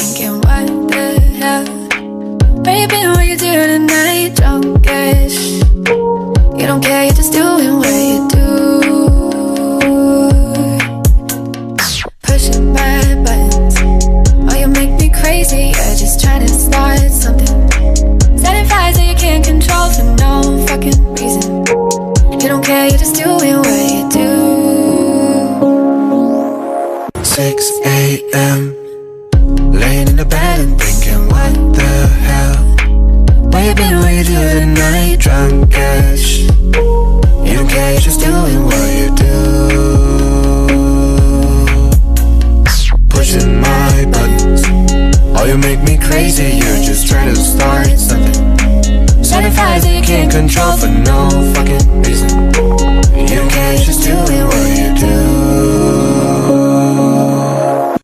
thinking what the hell. Where you been, what you doing tonight, drunkish? You don't care, you're just doing what you do. Pushing my buttons, oh you make me crazy. You're just trying to start something. Setting fires that you can't control for no fucking reason. You don't care, you're just doing what you do. 6 a.m. Laying in the bed and thinking what the hell. Where you been, what you do tonight, drunkish? You don't care, you're just doing what you do. Pushing my buttons, oh you make me crazy. You're just trying to start something. Setting fires that you can't control for no fucking reason. You don't care, you're just doing